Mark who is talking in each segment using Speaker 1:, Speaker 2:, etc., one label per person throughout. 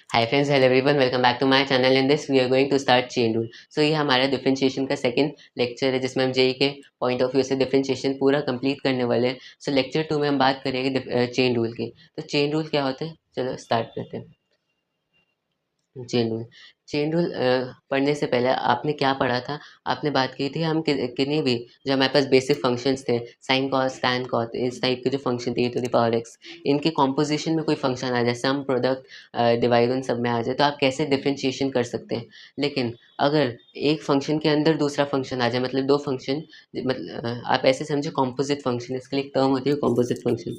Speaker 1: Hi friends, hello everyone, welcome back to my channel. In this we are going to start chain rule. So ये हमारा differentiation का second lecture है जिसमें हम JEE के point of view से differentiation पूरा कंप्लीट करने वाले हैं। सो लेक्चर 2 में हम बात करेंगे चेन रूल की। तो चेन रूल क्या होता है, चलो स्टार्ट करते हैं। Chain rule. चेन रूल पढ़ने से पहले आपने क्या पढ़ा था? आपने बात की थी हम किन्हीं भी जो हमारे पास बेसिक फंक्शंस थे, साइन कॉस टैन कॉस, इस टाइप के जो फंक्शन थे टू द पावर एक्स, इनके कॉम्पोजिशन में कोई फंक्शन आ जाए, सम प्रोडक्ट डिवाइड उन सब में आ जाए, तो आप कैसे डिफ्रेंशिएशन कर सकते हैं। लेकिन अगर एक फंक्शन के अंदर दूसरा फंक्शन आ जाए, मतलब दो फंक्शन, मतलब आप ऐसे समझे कॉम्पोजिट फंक्शन, इसके लिए एक टर्म होती है कॉम्पोजिट फंक्शन।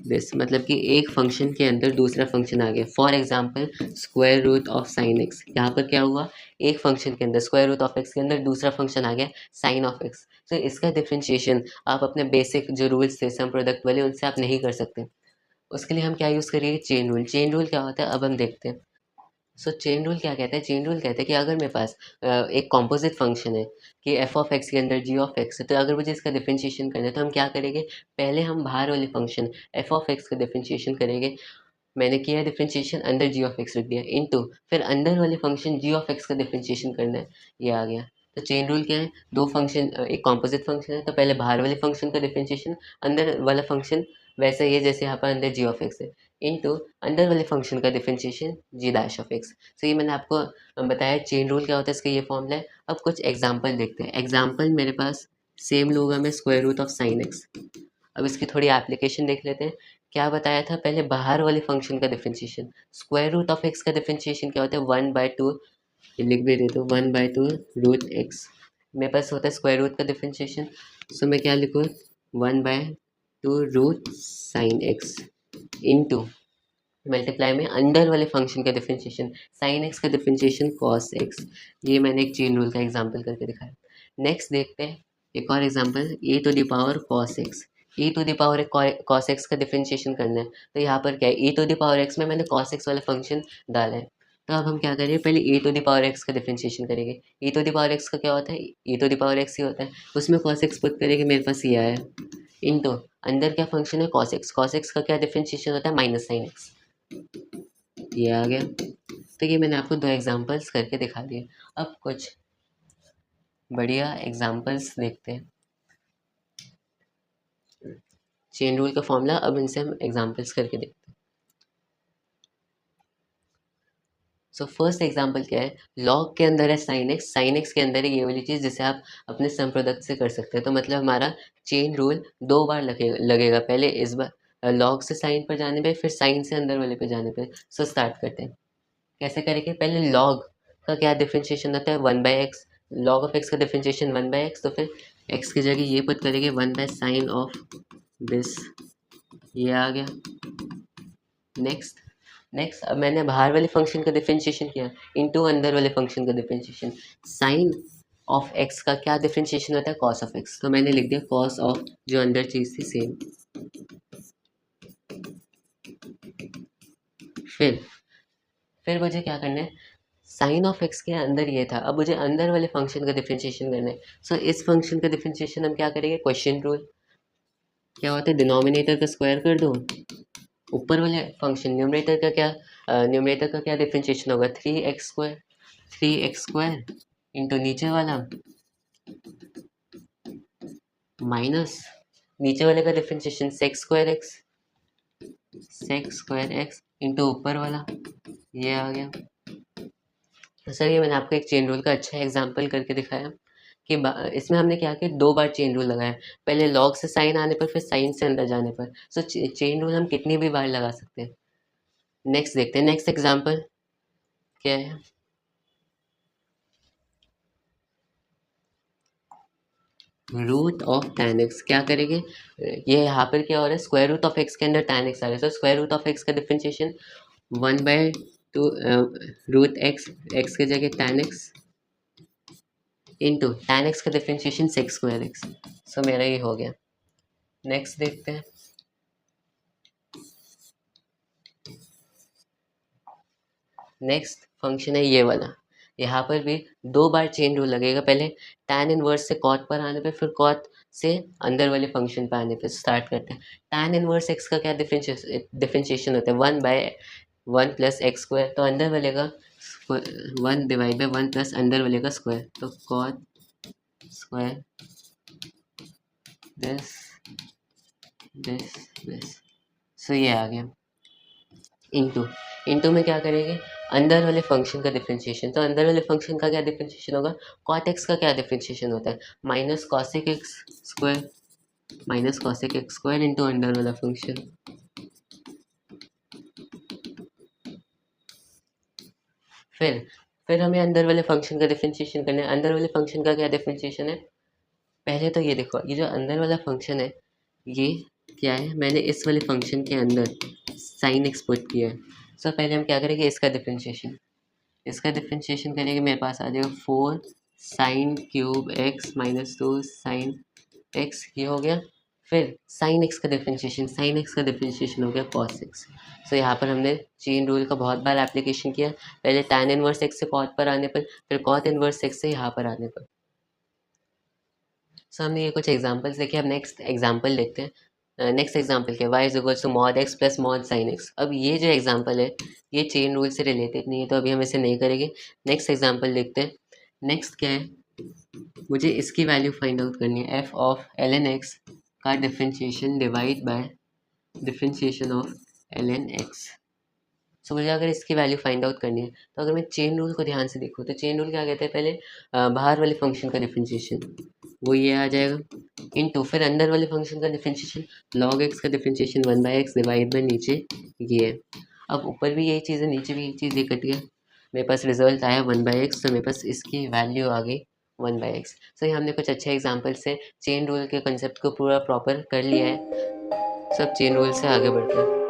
Speaker 1: दिस मतलब कि एक फंक्शन के अंदर दूसरा फंक्शन आ गया। For example square root of sine x, यहाँ पर क्या हुआ, एक फंक्शन के अंदर स्क्वायर रूट ऑफ एक्स के अंदर दूसरा फंक्शन आ गया साइन ऑफ एक्स। तो इसका डिफ्रेंशिएशन आप अपने बेसिक जो रूल्स थे सम प्रोडक्ट वाले, उनसे आप नहीं कर सकते। उसके लिए हम क्या यूज़ करिए, चेन रूल। चेन रूल क्या होता है अब हम देखते हैं। सो चेन रूल क्या कहता है? चेन रूल कहता है कि अगर मेरे पास एक कॉम्पोजिट फंक्शन है कि एफ ऑफ एक्स के अंदर जी ऑफ एक्स है, तो अगर मुझे इसका डिफरेंशिएशन करना है तो हम क्या करेंगे, पहले हम बाहर वाले फंक्शन एफ ऑफ एक्स का डिफरेंशिएशन करेंगे। मैंने किया डिफरेंशिएशन, अंदर जी ऑफ एक्स रख दिया, इनटू फिर अंदर वाले फंक्शन जी ऑफ एक्स का डिफरेंशिएशन करना है। ये आ गया। तो चेन रूल क्या है, दो फंक्शन, एक कॉम्पोजिट फंक्शन है तो पहले बाहर वाले फंक्शन का डिफरेंशिएशन, अंदर वाला फंक्शन वैसा ही है जैसे यहाँ पर अंदर जी ऑफ एक्स है, इनटू अंदर वाले फंक्शन का differentiation g dash of x. तो ये मैंने आपको बताया चेन रूल क्या होता है, इसका ये फॉर्मूला है। अब कुछ एग्जाम्पल देखते हैं। एग्जाम्पल मेरे पास सेम लोग हमें square root of sine x. अब इसकी थोड़ी एप्लीकेशन देख लेते हैं। क्या बताया था पहले, बाहर वाले फंक्शन का differentiation. Square root of x का डिफरेंशिएशन क्या होता है, 1/2, ये लिख भी देता हूँ, 1/2 रूट एक्स। मेरे पास होता है स्क्वायर रूट का डिफरेंशिएशन, सो मैं क्या लिखूँ, 1/2 root sine x into multiply में अंडर वाले फंक्शन का डिफरेंशिएशन, साइन एक्स का डिफरेंशिएशन कॉस एक्स। ये मैंने एक चेन रूल का एग्जांपल करके दिखाया। नेक्स्ट देखते हैं एक और example, a to the power cos x. A to the power cos x का डिफरेंशिएशन करना है, तो यहाँ पर क्या है, a to the power x में मैंने कॉस एक्स वाला फंक्शन डाला है। तो अब हम क्या करेंगे, पहले ए टू द पावर एक्स का डिफरेंशिएशन करेंगे। ए टू द पावर एक्स का क्या होता है, a to the power x ही होता है, उसमें कॉस एक्स पुट करेंगे, मेरे पास ये आया। इनटू अंदर क्या फंक्शन है, कॉस एक्स। कॉस एक्स का क्या डिफरेंशिएशन होता है, माइनस साइन एक्स। ये आ गया। तो ये मैंने आपको दो एग्जांपल्स करके दिखा दिए। अब कुछ बढ़िया एग्जांपल्स देखते हैं। चेन रूल का फॉर्मूला, अब इनसे हम एग्जांपल्स करके देखते हैं। सो फर्स्ट एग्जांपल क्या है, लॉग के अंदर है साइन एक्स, साइन एक्स के अंदर है ये वाली चीज़ जिसे आप अपने सम प्रोडक्ट से कर सकते हैं। तो मतलब हमारा चेन रूल दो बार लगेगा, पहले इस बार लॉग से साइन पर जाने पे, फिर साइन से अंदर वाले पे जाने पे। सो स्टार्ट करते हैं। कैसे करेंगे, पहले लॉग का क्या डिफरेंशिएशन होता है, 1/x। लॉग ऑफ एक्स का डिफरेंशिएशन 1/x, तो फिर एक्स की जगह ये पुट करेंगे 1/sin ऑफ दिस। ये आ गया। नेक्स्ट नेक्स्ट अब मैंने बाहर वाले फंक्शन का डिफरेंशिएशन किया इनटू अंदर वाले फंक्शन का डिफरेंशिएशन। साइन ऑफ एक्स का क्या डिफरेंशिएशन होता है, कॉस ऑफ एक्स। तो मैंने लिख दिया कॉस ऑफ जो अंदर चीज़ थी सेम। फिर मुझे क्या करना है, साइन ऑफ एक्स के अंदर ये था, अब मुझे अंदर वाले फंक्शन का डिफरेंशिएशन करना है। सो इस फंक्शन का डिफरेंशिएशन हम क्या करेंगे, क्वेश्चन रूल। क्या होता है, डिनोमिनेटर का स्क्वायर कर दो, ऊपर वाले फंक्शन न्यूमरेटर का क्या डिफरेंशिएशन होगा, 3x²। 3x² इंटू नीचे वाला माइनस नीचे वाले का डिफरेंशिएशन sec² x इंटू ऊपर वाला। ये आ गया। तो सर ये मैंने आपको एक चेन रूल का अच्छा एग्जांपल करके दिखाया कि इसमें हमने क्या किया, दो बार चेन रूल लगाया, पहले लॉग से साइन आने पर, फिर साइन से अंदर जाने पर। सो चेन रूल हम कितनी भी बार लगा सकते हैं। नेक्स्ट देखते हैं, नेक्स्ट एग्जांपल क्या है। रूट ऑफ tan x, क्या करेंगे, ये यहाँ पर क्या हो रहा है, स्क्वायर रूट ऑफ एक्स के अंदर tan x आ रहा है, तो स्क्वायर रूट ऑफ एक्स का डिफरेंशिएशन 1/2 रूट एक्स, एक्स की जगह tan x into tan x का डिफरेंशिएशन sec²x। सो मेरा ये हो गया। नेक्स्ट देखते हैं। नेक्स्ट फंक्शन है ये वाला, यहाँ पर भी दो बार चेन रूल लगेगा, पहले tan इनवर्स से cot पर आने पे, फिर cot से अंदर वाले फंक्शन पर आने पे। स्टार्ट करते हैं। tan इनवर्स x का क्या डिफरेंशिएशन होता है, 1/2 वन प्लस एक्स स्क्वायर, तो अंदर वाले का 1/1 प्लस अंदर वाले का स्क्वायर, तो कॉट स्क्वायर दिस दिस। सो ये आ गया। इंटू इंटू में क्या करेंगे, अंदर वाले फंक्शन का डिफरेंशिएशन, तो अंदर वाले फंक्शन का क्या डिफरेंशिएशन होगा, कॉट एक्स का क्या डिफरेंशिएशन होता है, minus cosec x square, minus cosec x square into under वाला फंक्शन। फिर हमें अंदर वाले फंक्शन का डिफरेंशिएशन करना है। अंदर वाले फंक्शन का क्या डिफरेंशिएशन है, पहले तो ये देखो, ये जो अंदर वाला फंक्शन है ये क्या है, मैंने इस वाले फंक्शन के अंदर साइन एक्स पुट किया है। सो पहले हम क्या करेंगे, इसका डिफरेंशिएशन करेंगे, मेरे पास आ जाएगा 4 sine cube x minus 2 sine x, ये हो गया। फिर साइन एक्स का डिफरेंशिएशन हो गया कॉस एक्स। सो यहाँ पर हमने चेन रूल का बहुत बार एप्लीकेशन किया, पहले tan इनवर्स एक्स से कॉट पर आने पर, फिर कॉट इनवर्स एक्स से यहाँ पर आने पर। सो हमने ये कुछ एग्जांपल्स देखे, अब नेक्स्ट एग्जांपल देखते हैं। नेक्स्ट एग्जांपल क्या है, y is equals to mod x plus mod sine x. अब ये जो एग्जांपल है ये चेन रूल से रिलेटेड नहीं है, तो अभी हम इसे नहीं करेंगे। नेक्स्ट एग्जांपल देखते हैं। नेक्स्ट क्या है, मुझे इसकी वैल्यू फाइंड आउट करनी है, f of l n x का differentiation divide by differentiation of l n x. So मुझे अगर इसकी वैल्यू फाइंड आउट करनी है, तो अगर मैं चेन रूल को ध्यान से देखूँ तो चेन रूल क्या कहते हैं, पहले बाहर वाले फंक्शन का डिफरेंशिएशन वो ये आ जाएगा, इनटू फिर अंदर वाले फंक्शन का डिफरेंशिएशन लॉग एक्स का डिफरेंशिएशन 1/x डिवाइड बाय नीचे ये है। अब ऊपर भी यही चीज़ है, नीचे भी यही चीज़, ये कट गया, मेरे पास रिजल्ट आया 1/x, तो मेरे पास इसकी वैल्यू आ गई 1/x। सो ये हमने कुछ अच्छे एग्जाम्पल से चेन रूल के कंसेप्ट को पूरा प्रॉपर कर लिया है। सब चेन रूल से आगे बढ़ते हैं।